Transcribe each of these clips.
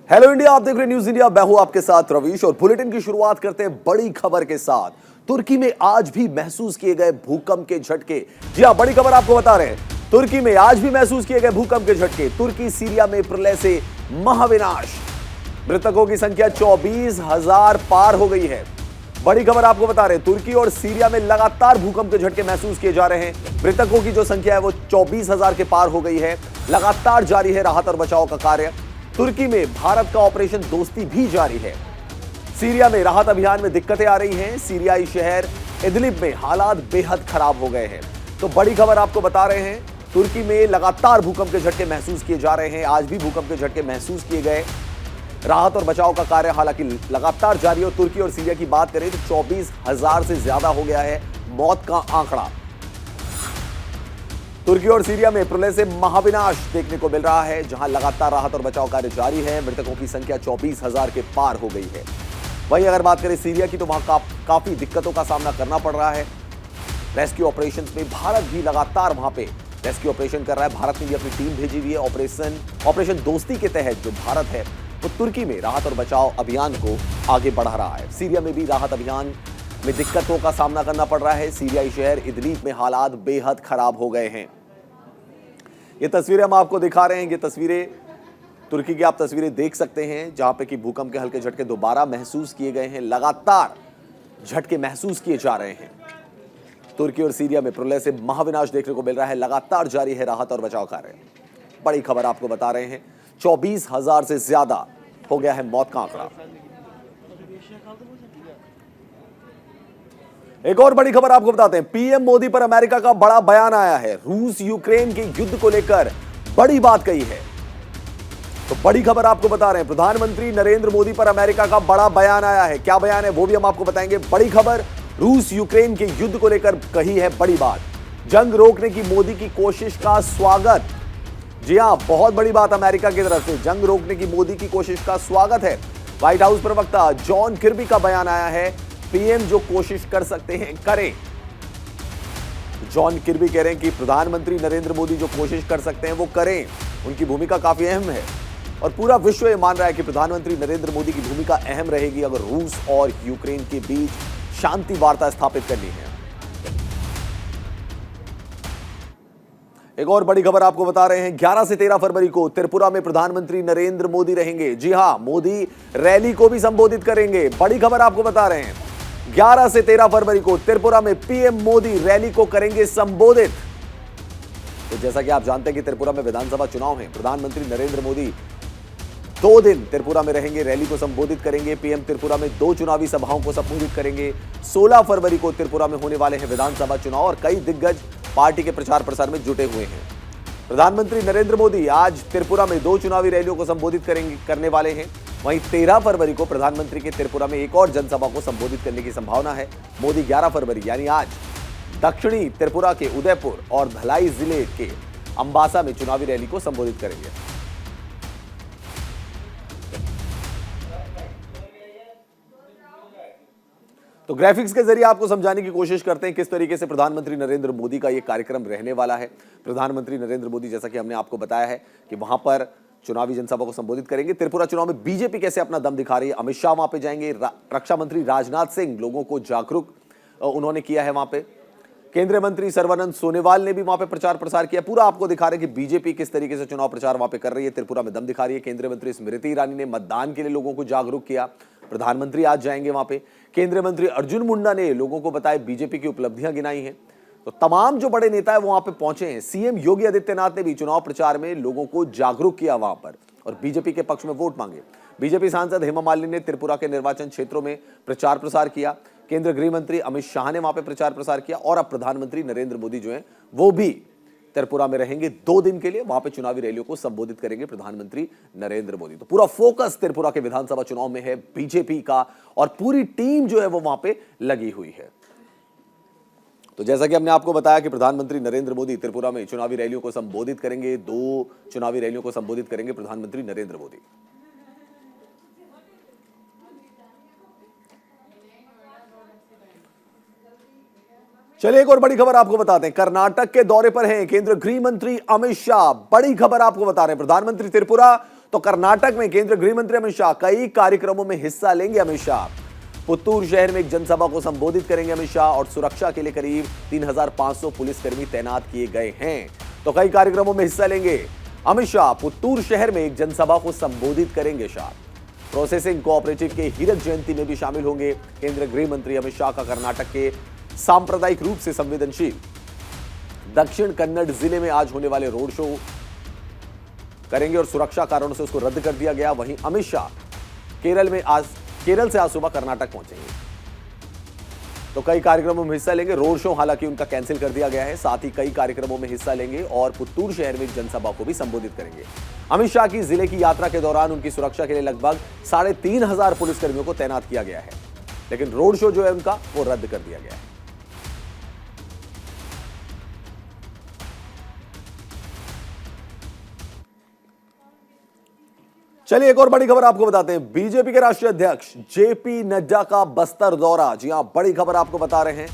Hello India, आप देख रहे हैं न्यूज इंडिया। मैं हूं आपके साथ रवीश और बुलेटिन की शुरुआत करते हैं बड़ी खबर के साथ। तुर्की में आज भी महसूस किए गए भूकंप के झटके। जी हां, बड़ी खबर आपको बता रहे हैं। तुर्की में आज भी महसूस किए गए भूकंप के झटके। तुर्की सीरिया में प्रलय से महाविनाश। मृतकों की संख्या 24,000 पार हो गई है। बड़ी खबर आपको बता रहे हैं, तुर्की और सीरिया में लगातार भूकंप के झटके महसूस किए जा रहे हैं। मृतकों की जो संख्या है वो 24,000 के पार हो गई है। लगातार जारी है राहत और बचाव का कार्य। तुर्की में भारत का ऑपरेशन दोस्ती भी जारी है। सीरिया में राहत अभियान में दिक्कतें आ रही हैं। सीरियाई शहर इदलिब में हालात बेहद खराब हो गए हैं। तो बड़ी खबर आपको बता रहे हैं, तुर्की में लगातार भूकंप के झटके महसूस किए जा रहे हैं। आज भी भूकंप के झटके महसूस किए गए। राहत और बचाव का कार्य हालांकि लगातार जारी है। तुर्की और सीरिया की बात करें तो 24,000 से ज्यादा हो गया है मौत का आंकड़ा। तुर्की और सीरिया में प्रलय से महाविनाश देखने को मिल रहा है, जहां लगातार राहत और बचाव कार्य जारी है। मृतकों की संख्या 24,000 के पार हो गई है। वहीं अगर बात करें सीरिया की, तो वहां काफी दिक्कतों का सामना करना पड़ रहा है। रेस्क्यू ऑपरेशंस में भारत भी लगातार वहां पे रेस्क्यू ऑपरेशन कर रहा है। भारत ने भी अपनी टीम भेजी हुई है। ऑपरेशन दोस्ती के तहत जो भारत है वो तुर्की में राहत और बचाव अभियान को आगे बढ़ा रहा है। सीरिया में भी राहत अभियान में दिक्कतों का सामना करना पड़ रहा है। सीरियाई शहर इदलिब में हालात बेहद खराब हो गए हैं। ये तस्वीरें हम आपको दिखा रहे हैं। ये तस्वीरें तुर्की की आप तस्वीरें देख सकते हैं, जहां पे कि भूकंप के हल्के झटके दोबारा महसूस किए गए हैं। लगातार झटके महसूस किए जा रहे हैं। तुर्की और सीरिया में प्रलय से महाविनाश देखने को मिल रहा है। लगातार जारी है राहत और बचाव कार्य। बड़ी खबर आपको बता रहे हैं, 24,000 से ज्यादा हो गया है मौत का आंकड़ा। एक और बड़ी खबर आपको बताते हैं, पीएम मोदी पर अमेरिका का बड़ा बयान आया है। रूस यूक्रेन के युद्ध को लेकर बड़ी बात कही है। तो बड़ी खबर आपको बता रहे हैं, प्रधानमंत्री नरेंद्र मोदी पर अमेरिका का बड़ा बयान आया है। क्या बयान है वो भी हम आपको बताएंगे। बड़ी खबर, रूस यूक्रेन के युद्ध को लेकर कही है बड़ी बात। जंग रोकने की मोदी की कोशिश का स्वागत। जी हां, बहुत बड़ी बात अमेरिका की तरफ से। जंग रोकने की मोदी की कोशिश का स्वागत है। व्हाइट हाउस प्रवक्ता जॉन किर्बी का बयान आया है, पीएम जो कोशिश कर सकते हैं करें। जॉन किर्बी कह रहे हैं कि प्रधानमंत्री नरेंद्र मोदी जो कोशिश कर सकते हैं वो करें। उनकी भूमिका काफी अहम है और पूरा विश्व ये मान रहा है कि प्रधानमंत्री नरेंद्र मोदी की भूमिका अहम रहेगी अगर रूस और यूक्रेन के बीच शांति वार्ता स्थापित करनी है। एक और बड़ी खबर आपको बता रहे हैं, 11 से 13 फरवरी को त्रिपुरा में प्रधानमंत्री नरेंद्र मोदी रहेंगे। जी हां, मोदी रैली को भी संबोधित करेंगे। बड़ी खबर आपको बता रहे हैं, 11 से 13 फरवरी को त्रिपुरा में पीएम मोदी रैली को करेंगे संबोधित। तो जैसा कि आप जानते हैं कि त्रिपुरा में विधानसभा चुनाव है। प्रधानमंत्री नरेंद्र मोदी 2 दिन त्रिपुरा में रहेंगे, रैली को संबोधित करेंगे। पीएम त्रिपुरा में 2 चुनावी सभाओं को संबोधित करेंगे। 16 फरवरी को त्रिपुरा में होने वाले हैं विधानसभा चुनाव और कई दिग्गज पार्टी के प्रचार प्रसार में जुटे हुए हैं। प्रधानमंत्री नरेंद्र मोदी आज त्रिपुरा में 2 चुनावी रैलियों को संबोधित करने वाले हैं। वहीं 13 फरवरी को प्रधानमंत्री के त्रिपुरा में एक और जनसभा को संबोधित करने की संभावना है। मोदी 11 फरवरी यानी आज दक्षिणी त्रिपुरा के उदयपुर और धलाई जिले के अंबासा में चुनावी रैली को संबोधित करेंगे। तो ग्राफिक्स के जरिए आपको समझाने की कोशिश करते हैं किस तरीके से प्रधानमंत्री नरेंद्र मोदी का यह कार्यक्रम रहने वाला है। प्रधानमंत्री नरेंद्र मोदी, जैसा कि हमने आपको बताया है कि वहां पर चुनावी जनसभा को संबोधित करेंगे। त्रिपुरा चुनाव में बीजेपी कैसे अपना दम दिखा रही है, अमित शाह वहां पे जाएंगे। रक्षा मंत्री राजनाथ सिंह लोगों को जागरूक उन्होंने किया है वहां पे। केंद्रीय मंत्री सर्बानंद सोनोवाल ने भी वहां पे प्रचार प्रसार किया। पूरा आपको दिखा रहे हैं कि बीजेपी किस तरीके से चुनाव प्रचार वहां पे कर रही है, त्रिपुरा में दम दिखा रही है। केंद्रीय मंत्री स्मृति ईरानी ने मतदान के लिए लोगों को जागरूक किया। प्रधानमंत्री आज जाएंगे वहां पे। केंद्रीय मंत्री अर्जुन मुंडा ने लोगों को बताया बीजेपी की उपलब्धियां गिनाई हैं। तो तमाम जो बड़े नेता है वो वहां पे पहुंचे हैं। सीएम योगी आदित्यनाथ ने भी चुनाव प्रचार में लोगों को जागरूक किया वहां पर और बीजेपी के पक्ष में वोट मांगे। बीजेपी सांसद हेमा मालिनी ने त्रिपुरा के निर्वाचन क्षेत्रों में प्रचार प्रसार किया। केंद्रीय गृह मंत्री अमित शाह ने वहां पे प्रचार प्रसार किया और अब प्रधानमंत्री नरेंद्र मोदी जो है वो भी त्रिपुरा में रहेंगे 2 दिन के लिए। वहां पे चुनावी रैलियों को संबोधित करेंगे प्रधानमंत्री नरेंद्र मोदी। तो पूरा फोकस त्रिपुरा के विधानसभा चुनाव में है बीजेपी का और पूरी टीम जो है वो वहां पे लगी हुई है। तो जैसा कि हमने आपको बताया कि प्रधानमंत्री नरेंद्र मोदी त्रिपुरा में चुनावी रैलियों को संबोधित करेंगे। 2 चुनावी रैलियों को संबोधित करेंगे प्रधानमंत्री नरेंद्र मोदी। चलिए एक और बड़ी खबर आपको बताते हैं, कर्नाटक के दौरे पर हैं केंद्रीय गृह मंत्री अमित शाह। बड़ी खबर आपको बता रहे हैं, प्रधानमंत्री त्रिपुरा तो कर्नाटक में केंद्रीय गृह मंत्री अमित शाह कई कार्यक्रमों में हिस्सा लेंगे। अमित शाह पुत्तूर शहर में एक जनसभा को संबोधित करेंगे अमित शाह, और सुरक्षा के लिए करीब 3500 पुलिसकर्मी तैनात किए गए हैं। तो कई कार्यक्रमों में हिस्सा लेंगे अमित शाह। पुत्तूर शहर में एक जनसभा को संबोधित करेंगे शाह। प्रोसेसिंग कोऑपरेटिव के हीरक जयंती में भी शामिल होंगे केंद्रीय गृह मंत्री अमित शाह का कर्नाटक के सांप्रदायिक रूप से संवेदनशील दक्षिण कन्नड़ जिले में आज होने वाले रोड शो करेंगे और सुरक्षा कारणों से उसको रद्द कर दिया गया। वहीं अमित शाह केरल से आज सुबह कर्नाटक पहुंचेंगे। तो कई कार्यक्रमों में हिस्सा लेंगे। रोड शो हालांकि उनका कैंसिल कर दिया गया है। साथ ही कई कार्यक्रमों में हिस्सा लेंगे और पुत्तूर शहर में एक जनसभा को भी संबोधित करेंगे। अमित शाह की जिले की यात्रा के दौरान उनकी सुरक्षा के लिए लगभग 3500 पुलिसकर्मियों को तैनात किया गया है, लेकिन रोड शो जो है उनका वो रद्द कर दिया गया है। चलिए एक और बड़ी खबर आपको बताते हैं। बीजेपी के राष्ट्रीय अध्यक्ष जेपी नड्डा का बस्तर दौरा। जी हां, बड़ी खबर आपको बता रहे हैं।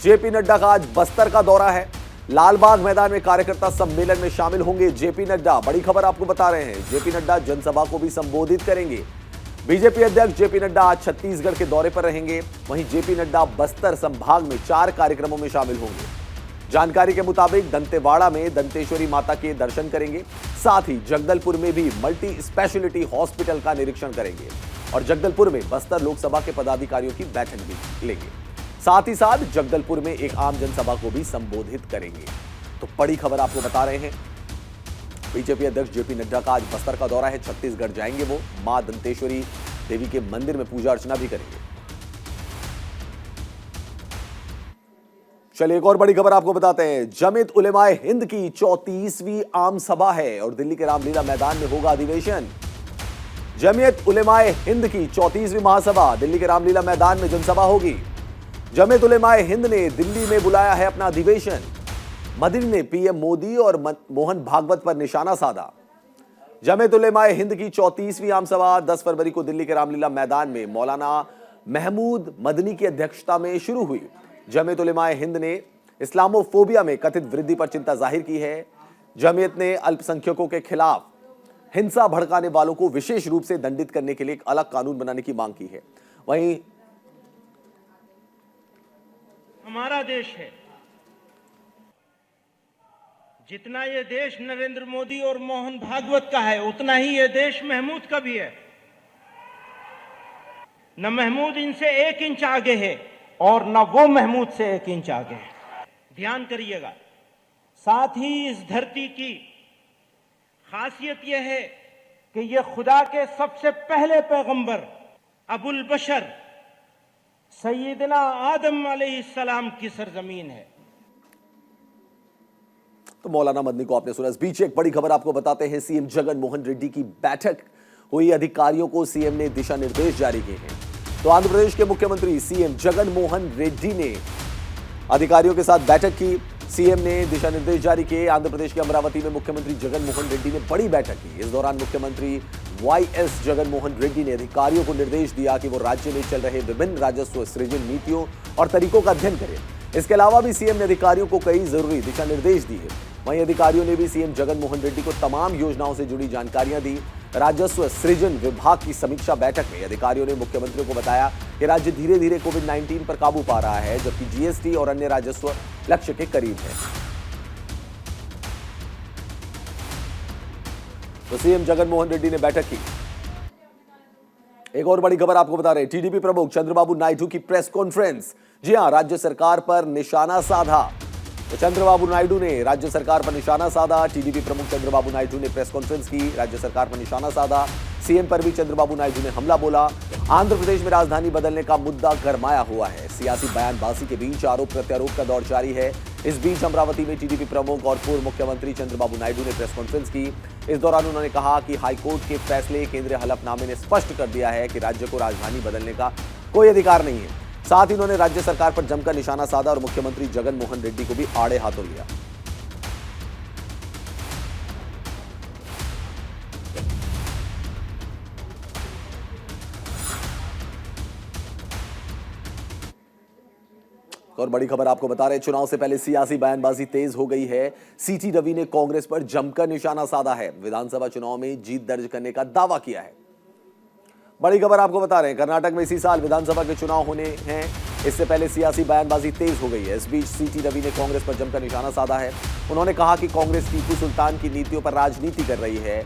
जेपी नड्डा का आज बस्तर का दौरा है। लालबाग मैदान में कार्यकर्ता सम्मेलन में शामिल होंगे जेपी नड्डा। बड़ी खबर आपको बता रहे हैं। जेपी नड्डा जनसभा को भी संबोधित करेंगे। बीजेपी अध्यक्ष जेपी नड्डा आज छत्तीसगढ़ के दौरे पर रहेंगे। वहीं जेपी नड्डा बस्तर संभाग में 4 कार्यक्रमों में शामिल होंगे। जानकारी के मुताबिक दंतेवाड़ा में दंतेश्वरी माता के दर्शन करेंगे। साथ ही जगदलपुर में भी मल्टी स्पेशलिटी हॉस्पिटल का निरीक्षण करेंगे और जगदलपुर में बस्तर लोकसभा के पदाधिकारियों की बैठक भी लेंगे। साथ ही साथ जगदलपुर में एक आम जनसभा को भी संबोधित करेंगे। तो बड़ी खबर आपको बता रहे हैं। बीजेपी अध्यक्ष जेपी नड्डा का आज बस्तर का दौरा है। छत्तीसगढ़ जाएंगे वो। मां दंतेश्वरी देवी के मंदिर में पूजा अर्चना भी करेंगे। चलिए एक और बड़ी खबर आपको बताते हैं। जमीयत उलेमाए हिंद की 34वीं आम सभा है और दिल्ली के रामलीला मैदान में होगा अधिवेशन। जमीयत उलेमाए हिंद की 34वीं महासभा दिल्ली के रामलीला मैदान में जनसभा होगी। जमीयत उलेमाए हिंद ने दिल्ली में बुलाया है अपना अधिवेशन। मदनी ने पीएम मोदी और मोहन भागवत पर निशाना साधा। जमीयत उलेमाए हिंद की 34वीं आम सभा 10 फरवरी को दिल्ली के रामलीला मैदान में मौलाना महमूद मदनी की अध्यक्षता में शुरू हुई। जमीयत उलेमाए हिंद ने इस्लामोफोबिया में कथित वृद्धि पर चिंता जाहिर की है। जमीयत ने अल्पसंख्यकों के खिलाफ हिंसा भड़काने वालों को विशेष रूप से दंडित करने के लिए एक अलग कानून बनाने की मांग की है। वहीं हमारा देश है, जितना ये देश नरेंद्र मोदी और मोहन भागवत का है उतना ही ये देश महमूद का भी है। न महमूद इनसे 1 इंच आगे है और न वो महमूद से 1 इंच आगे है। ध्यान करिएगा। साथ ही इस धरती की खासियत यह है कि यह खुदा के सबसे पहले पैगंबर अबुल बशर सैयदना आदम अलैहिस्सलाम की सरजमीन है। तो मौलाना मदनी को आपने सुना। इस बीच एक बड़ी खबर आपको बताते हैं। सीएम जगन मोहन रेड्डी की बैठक हुई। अधिकारियों को सीएम ने दिशा निर्देश जारी किए हैं। तो आंध्र प्रदेश के मुख्यमंत्री सीएम जगन मोहन रेड्डी ने अधिकारियों के साथ बैठक की। सीएम ने दिशा निर्देश जारी किए। आंध्र प्रदेश के अमरावती में मुख्यमंत्री जगन मोहन रेड्डी ने बड़ी बैठक की। इस दौरान मुख्यमंत्री वाईएस जगन मोहन रेड्डी ने अधिकारियों को निर्देश दिया कि वो राज्य में चल रहे विभिन्न राजस्व सृजन नीतियों और तरीकों का अध्ययन करें। इसके अलावा भी सीएम ने अधिकारियों को कई जरूरी दिशा निर्देश दिए। वहीं अधिकारियों ने भी सीएम जगन मोहन रेड्डी को तमाम योजनाओं से जुड़ी जानकारियां दी। राजस्व सृजन विभाग की समीक्षा बैठक में अधिकारियों ने मुख्यमंत्री को बताया कि राज्य धीरे धीरे कोविड-19 पर काबू पा रहा है, जबकि जीएसटी और अन्य राजस्व लक्ष्य के करीब है। तो सीएम जगन मोहन रेड्डी ने बैठक की। एक और बड़ी खबर आपको बता रहे हैं। टीडीपी प्रमुख चंद्रबाबू नायडू की प्रेस कॉन्फ्रेंस। जी हां, राज्य सरकार पर निशाना साधा। तो चंद्रबाबू नायडू ने राज्य सरकार पर निशाना साधा। टीडीपी प्रमुख चंद्रबाबू नायडू ने प्रेस कॉन्फ्रेंस की। राज्य सरकार पर निशाना साधा। सीएम पर भी चंद्रबाबू नायडू ने हमला बोला। आंध्र प्रदेश में राजधानी बदलने का मुद्दा गरमाया हुआ है। सियासी बयानबाजी के बीच आरोप प्रत्यारोप का दौर जारी है। इस बीच अमरावती में टीडीपी प्रमुख और पूर्व मुख्यमंत्री चंद्रबाबू नायडू ने प्रेस कॉन्फ्रेंस की। इस दौरान उन्होंने कहा कि हाईकोर्ट के फैसले केंद्रीय हलफनामे ने स्पष्ट कर दिया है कि राज्य को राजधानी बदलने का कोई अधिकार नहीं है। साथ ही उन्होंने राज्य सरकार पर जमकर निशाना साधा और मुख्यमंत्री जगन मोहन रेड्डी को भी आड़े हाथों लिया। और बड़ी खबर आपको बता रहे हैं, चुनाव से पहले सियासी बयानबाजी तेज हो गई है। सीटी रवि ने कांग्रेस पर जमकर निशाना साधा है। विधानसभा चुनाव में जीत दर्ज करने का दावा किया है। बड़ी खबर आपको बता रहे हैं, कर्नाटक में इसी साल विधानसभा के चुनाव होने हैं। इससे पहले सियासी बयानबाजी तेज हो गई है। इस बीच सीटी रवि ने कांग्रेस पर जमकर निशाना साधा है। उन्होंने कहा कि कांग्रेस टीपू सुल्तान की नीतियों पर राजनीति कर रही है।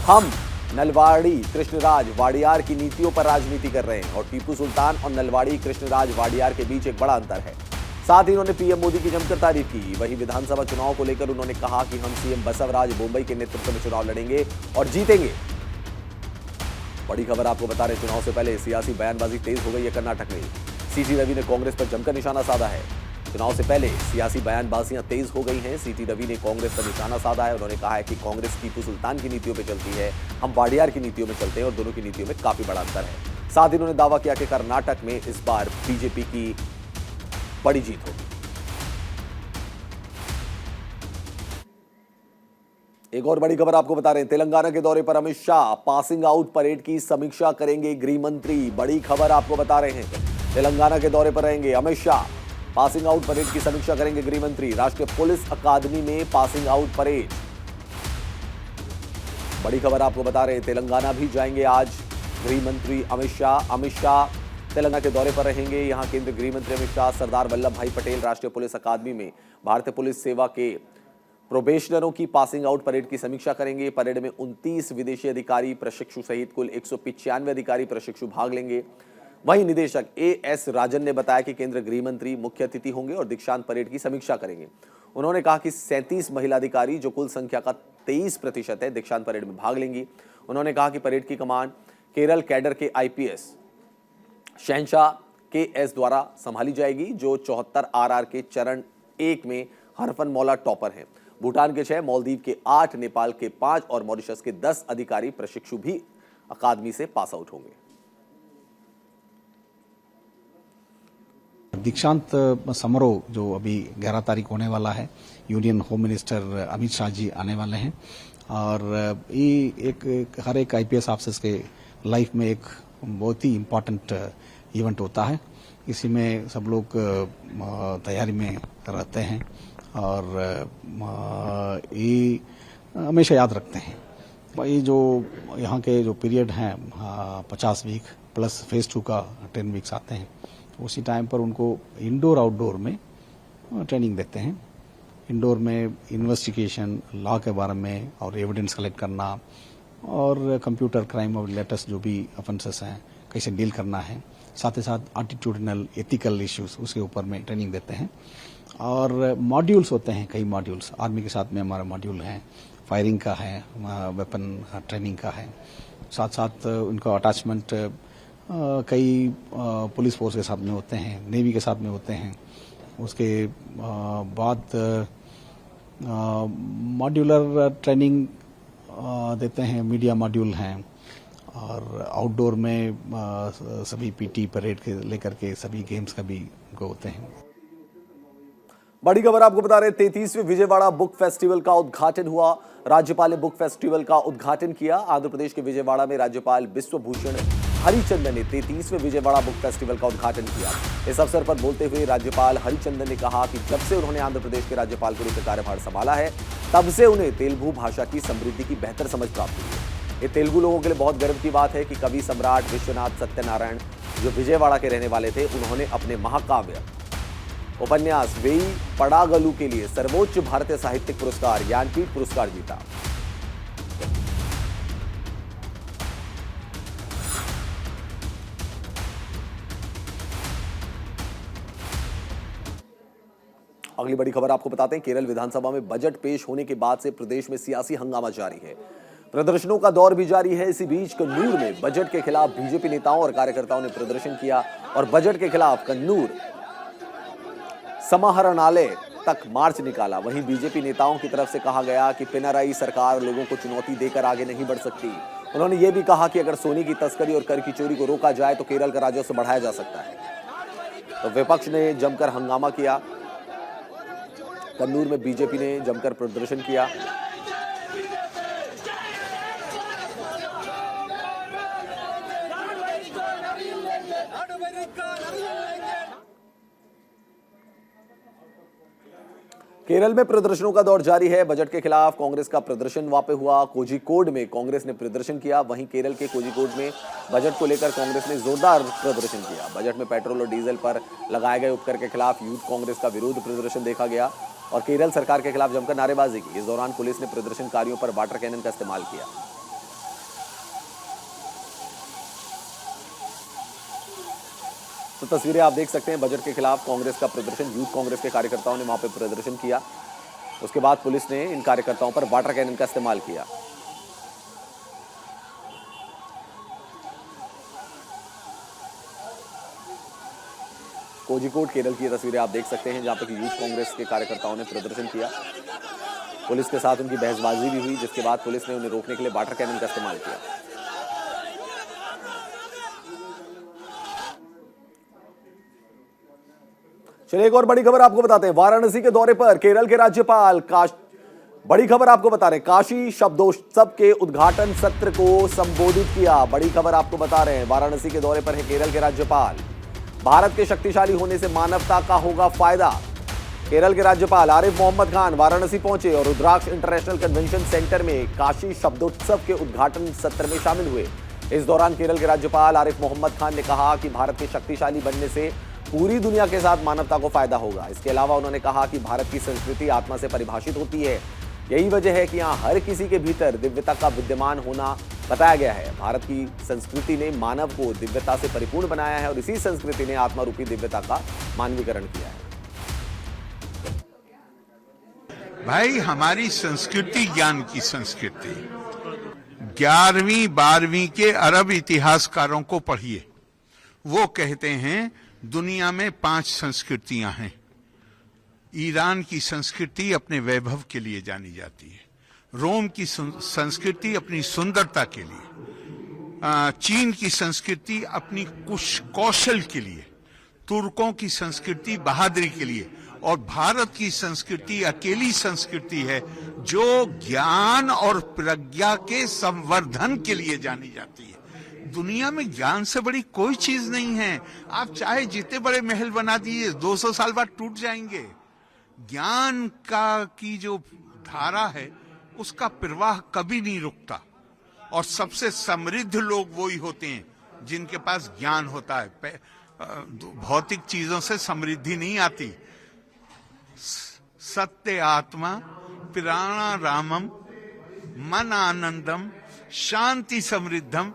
हम नलवाड़ी कृष्णराज वाडियार की नीतियों पर राजनीति कर रहे हैं और टीपू सुल्तान और नलवाड़ी कृष्णराज वाडियार के बीच एक बड़ा अंतर है। साथ ही उन्होंने पीएम मोदी की जमकर तारीफ की। वहीं विधानसभा चुनाव को लेकर उन्होंने कहा कि हम सीएम बसवराज बोम्मई के नेतृत्व में चुनाव लड़ेंगे और जीतेंगे। बड़ी खबर आपको बता रहे, चुनाव से पहले सियासी बयानबाजी तेज हो गई है कर्नाटक में। सीटी रवि ने कांग्रेस पर जमकर निशाना साधा है। चुनाव से पहले सियासी बयानबाजियां तेज हो गई हैं। सीटी रवि ने कांग्रेस पर निशाना साधा है। उन्होंने कहा है कि कांग्रेस टीपू सुल्तान की नीतियों पर चलती है, हम वाडियार की नीतियों में चलते हैं और दोनों की नीतियों में काफी बड़ा अंतर है। साथ ही उन्होंने दावा किया कि कर्नाटक में इस बार बीजेपी की बड़ी जीत होगी। एक और बड़ी खबर आपको बता रहे हैं, तेलंगाना के दौरे पर Amit Shah passing out parade की समीक्षा करेंगे गृह मंत्री। बड़ी खबर आपको बता रहे हैं, तेलंगाना के दौरे पर रहेंगे Amit Shah. Passing out parade की समीक्षा करेंगे गृह मंत्री। राष्ट्रीय पुलिस अकादमी में पासिंग आउट परेड। बड़ी खबर आपको बता रहे हैं, तेलंगाना भी जाएंगे आज गृह मंत्री अमित शाह। अमित शाह तेलंगाना के दौरे पर रहेंगे। यहां केंद्रीय गृह मंत्री अमित शाह सरदार वल्लभ भाई पटेल राष्ट्रीय पुलिस अकादमी में भारतीय पुलिस सेवा के प्रोबेशनरों की पासिंग आउट परेड की समीक्षा करेंगे। परेड में 29 विदेशी अधिकारी प्रशिक्षु सहित कुल 195 अधिकारी प्रशिक्षु भाग लेंगे। वहीं निदेशक एएस राजन ने बताया कि केंद्रीय गृह मंत्री मुख्य अतिथि होंगे और दीक्षांत परेड की समीक्षा करेंगे। उन्होंने कहा कि 37 महिला अधिकारी, जो कुल संख्या का 23% है, दीक्षांत परेड में भाग लेंगी। उन्होंने कहा कि परेड की कमान केरल कैडर के आईपीएस शहनशाह केएस द्वारा संभाली जाएगी, जो 74 आरआर के चरण 1 में हरफन मौला टॉपर हैं। भूटान के 6, मालदीव के 8, नेपाल के 5 और मॉरिशस के 10 अधिकारी प्रशिक्षु भी अकादमी से पास आउट होंगे। दीक्षांत समारोह जो अभी 11 तारीख होने वाला है, union home minister Amit Shah ji आने वाले हैं और ये एक हर एक आईपीएस ऑफिसर्स के लाइफ में एक बहुत ही इम्पोर्टेंट इवेंट होता है। इसी में सब लोग तैयारी में रहते हैं और ये हमेशा याद रखते हैं। ये जो यहाँ के जो पीरियड हैं 50 वीक प्लस फेज 2 का 10 वीक्स आते हैं, उसी टाइम पर उनको इंडोर आउटडोर में ट्रेनिंग देते हैं। इंडोर में इन्वेस्टिगेशन, लॉ के बारे में और एविडेंस कलेक्ट करना और कंप्यूटर क्राइम और लेटेस्ट जो भी ऑफेंसेस हैं कैसे डील करना है, साथ ही साथ एटीट्यूडनल एथिकल इश्यूज उसके ऊपर में ट्रेनिंग देते हैं। और मॉड्यूल्स होते हैं, कई मॉड्यूल्स आर्मी के साथ में हमारा मॉड्यूल है, फायरिंग का है, वेपन ट्रेनिंग का है, साथ साथ उनका अटैचमेंट कई पुलिस फोर्स के साथ में होते हैं, नेवी के साथ में होते हैं। उसके बाद मॉड्यूलर ट्रेनिंग देते हैं, मीडिया मॉड्यूल हैं और आउटडोर में सभी पीटी परेड के लेकर के सभी गेम्स का भी उनको होते हैं। बड़ी खबर आपको बता रहे हैं, 33वें विजयवाड़ा बुक फेस्टिवल का उद्घाटन हुआ। राज्यपाल ने बुक फेस्टिवल का उद्घाटन किया। आंध्र प्रदेश के विजयवाड़ा में राज्यपाल बिश्वभूषण हरिचंदन ने 33वें विजयवाड़ा बुक फेस्टिवल का उद्घाटन किया। इस अवसर पर बोलते हुए राज्यपाल हरिचंदन ने कहा कि जब से उन्होंने आंध्र प्रदेश के राज्यपाल के रूप में कार्यभार संभाला है, तब से उन्हें तेलुगु भाषा की समृद्धि की बेहतर समझ प्राप्त हुई है। ये तेलुगु लोगों के लिए बहुत गर्व की बात है कि कवि सम्राट विश्वनाथ सत्यनारायण, जो विजयवाड़ा के रहने वाले थे, उन्होंने अपने महाकाव्य उपन्यास वेई पड़ागलू के लिए सर्वोच्च भारतीय साहित्यिक पुरस्कार ज्ञानपीठ पुरस्कार जीता। अगली बड़ी खबर आपको बताते हैं, केरल विधानसभा में बजट पेश होने के बाद से प्रदेश में सियासी हंगामा जारी है। प्रदर्शनों का दौर भी जारी है। इसी बीच कन्नूर में बजट के खिलाफ बीजेपी नेताओं और कार्यकर्ताओं ने प्रदर्शन किया और बजट के खिलाफ कन्नूर समाहरणालय तक मार्च निकाला। वहीं बीजेपी नेताओं की तरफ से कहा गया कि पिनाराई सरकार लोगों को चुनौती देकर आगे नहीं बढ़ सकती। उन्होंने ये भी कहा कि अगर सोने की तस्करी और कर की चोरी को रोका जाए तो केरल का राजस्व बढ़ाया जा सकता है। तो विपक्ष ने जमकर हंगामा किया। कन्नूर में बीजेपी ने जमकर प्रदर्शन किया। केरल में प्रदर्शनों का दौर जारी है। बजट के खिलाफ कांग्रेस का प्रदर्शन वहां पे हुआ। कोझिकोड में कांग्रेस ने प्रदर्शन किया। वहीं केरल के कोझिकोड में बजट को लेकर कांग्रेस ने जोरदार प्रदर्शन किया। बजट में पेट्रोल और डीजल पर लगाए गए उपकर के खिलाफ यूथ कांग्रेस का विरोध प्रदर्शन देखा गया और केरल सरकार के खिलाफ जमकर नारेबाजी की। इस दौरान पुलिस ने प्रदर्शनकारियों पर वाटर कैनन का इस्तेमाल किया। तो तस्वीरें आप देख सकते हैं। बजट के खिलाफ कांग्रेस का प्रदर्शन, यूथ कांग्रेस के कार्यकर्ताओं ने वहां पे प्रदर्शन किया। उसके बाद पुलिस ने इन कार्यकर्ताओं पर वाटर कैनन का इस्तेमाल किया। कोझिकोड केरल की तस्वीरें आप देख सकते हैं जहां पर यूथ कांग्रेस के कार्यकर्ताओं ने प्रदर्शन किया। पुलिस के साथ उनकी बहसबाजी भी हुई, जिसके बाद पुलिस ने उन्हें रोकने के लिए वाटर कैनन का इस्तेमाल किया। चलिए एक और बड़ी खबर आपको बताते हैं। वाराणसी के दौरे पर केरल के राज्यपाल बड़ी खबर आपको बता रहे हैं, काशी शब्दोत्सव के उद्घाटन सत्र को संबोधित किया। बड़ी खबर आपको बता रहे हैं, वाराणसी के दौरे पर है केरल के राज्यपाल। भारत के शक्तिशाली होने से मानवता का होगा फायदा। केरल के राज्यपाल आरिफ मोहम्मद खान वाराणसी पहुंचे और रुद्राक्ष इंटरनेशनल कन्वेंशन सेंटर में काशी शब्दोत्सव के उद्घाटन सत्र में शामिल हुए। इस दौरान केरल के राज्यपाल आरिफ मोहम्मद खान ने कहा कि भारत के शक्तिशाली बनने से पूरी दुनिया के साथ मानवता को फायदा होगा। इसके अलावा उन्होंने कहा कि भारत की संस्कृति आत्मा से परिभाषित होती है। यही वजह है कि यहाँ हर किसी के भीतर दिव्यता का विद्यमान होना बताया गया है। भारत की संस्कृति ने मानव को दिव्यता से परिपूर्ण बनाया है और इसी संस्कृति ने आत्मा रूपी दिव्यता का मानवीकरण किया है। भाई, हमारी संस्कृति ज्ञान की संस्कृति। 11वीं 12वीं के अरब इतिहासकारों को पढ़िए। वो कहते हैं दुनिया में 5 संस्कृतियां हैं। ईरान की संस्कृति अपने वैभव के लिए जानी जाती है, रोम की संस्कृति अपनी सुंदरता के लिए, चीन की संस्कृति अपनी कौशल के लिए, तुर्कों की संस्कृति बहादुरी के लिए, और भारत की संस्कृति अकेली संस्कृति है जो ज्ञान और प्रज्ञा के संवर्धन के लिए जानी जाती है। दुनिया में ज्ञान से बड़ी कोई चीज नहीं है। आप चाहे जितने बड़े महल बना दिए, 200 साल बाद टूट जाएंगे। ज्ञान की जो धारा है उसका प्रवाह कभी नहीं रुकता, और सबसे समृद्ध लोग वही होते हैं जिनके पास ज्ञान होता है। भौतिक चीजों से समृद्धि नहीं आती। सत्य आत्मा प्राणारामम मन आनंदम शांति समृद्धम।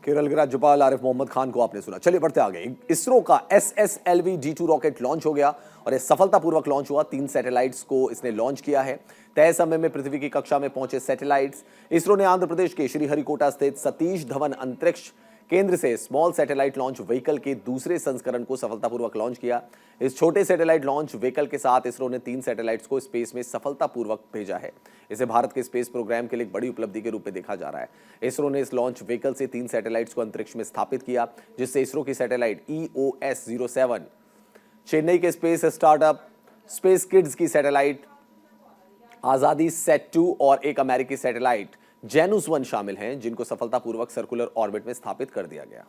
केरल के राज्यपाल आरिफ मोहम्मद खान को आपने सुना। चलिए बढ़ते आगे। इसरो का SSLV D2 रॉकेट लॉन्च हो गया और यह सफलतापूर्वक लॉन्च हुआ। 3 सैटेलाइट्स को इसने लॉन्च किया है। तय समय में पृथ्वी की कक्षा में पहुंचे सैटेलाइट्स। इसरो ने आंध्र प्रदेश के श्रीहरिकोटा स्थित सतीश धवन अंतरिक्ष केंद्र से स्मॉल सैटेलाइट लॉन्च व्हीकल के दूसरे संस्करण को सफलतापूर्वक लॉन्च किया। इस छोटे सैटेलाइट लॉन्च व्हीकल के साथ इसरो ने 3 सैटेलाइट्स को स्पेस में सफलतापूर्वक भेजा है। इसे भारत के स्पेस प्रोग्राम के लिए एक बड़ी उपलब्धि के रूप में देखा जा रहा है। इसरो ने इस लॉन्च व्हीकल से 3 सैटेलाइट्स को अंतरिक्ष में स्थापित किया, जिससे इसरो की सैटेलाइट EOS-07, चेन्नई के स्पेस स्टार्टअप स्पेस किड्स की सैटेलाइट आजादी SAT-2 और एक अमेरिकी सैटेलाइट जेनुस 1 शामिल हैं, जिनको सफलतापूर्वक सर्कुलर ऑर्बिट में स्थापित कर दिया गया।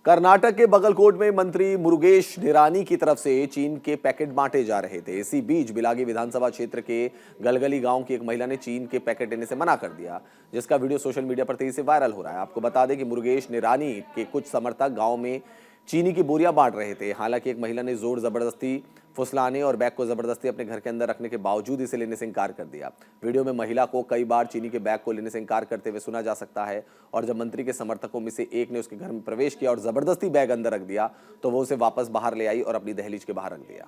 कर्नाटक के बगलकोट में मंत्री मुरुगेश निरानी की तरफ से चीन के पैकेट बांटे जा रहे थे। इसी बीच बिलागी विधानसभा क्षेत्र के गलगली गांव की एक महिला ने चीन के पैकेट लेने से मना कर दिया, जिसका वीडियो सोशल मीडिया पर तेजी से वायरल हो रहा है। आपको बता दें कि मुरुगेश निरानी के कुछ समर्थक गांव में चीनी की बोरियां बांट रहे थे। हालांकि एक महिला ने जोर जबरदस्ती फुसलाने और बैग को जबरदस्ती अपने घर के अंदर रखने के बावजूद इसे लेने से इनकार कर दिया। वीडियो में महिला को कई बार चीनी के बैग को लेने से इनकार करते हुए सुना जा सकता है, और जब मंत्री के समर्थकों में से एक ने उसके घर में प्रवेश किया और जबरदस्ती बैग अंदर रख दिया तो वो उसे वापस बाहर ले आई और अपनी दहलीज के बाहर रख दिया।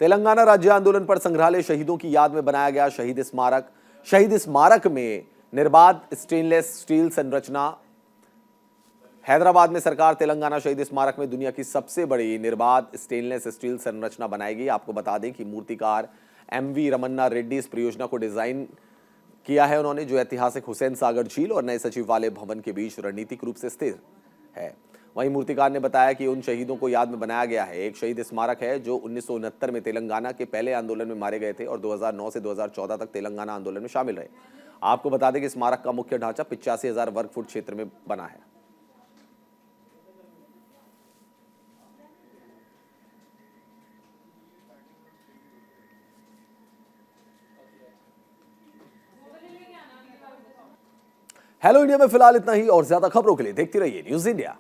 तेलंगाना राज्य आंदोलन पर संग्रहालय शहीदों की याद में बनाया गया शहीद स्मारक। शहीद स्मारक में निर्बाध स्टेनलेस स्टील संरचना। हैदराबाद में सरकार तेलंगाना शहीद स्मारक में दुनिया की सबसे बड़ी निर्बाध स्टेनलेस स्टील संरचना बनाएगी। आपको बता दें कि मूर्तिकार MV रमन्ना रेड्डी इस परियोजना को डिजाइन किया है उन्होंने, जो ऐतिहासिक हुसैन सागर झील और नए सचिवालय भवन के बीच रणनीतिक रूप से स्थित है। वहीं मूर्तिकार ने बताया कि उन शहीदों को याद में बनाया गया है। एक शहीद स्मारक है जो 1969 में तेलंगाना के पहले आंदोलन में मारे गए थे और 2009 से 2014 तक तेलंगाना आंदोलन में शामिल रहे। आपको बता दें कि स्मारक का मुख्य ढांचा 85,000 वर्ग फुट क्षेत्र में बना है। हेलो इंडिया में फिलहाल इतना ही और ज्यादा खबरों के लिए देखते रहिए न्यूज़ इंडिया।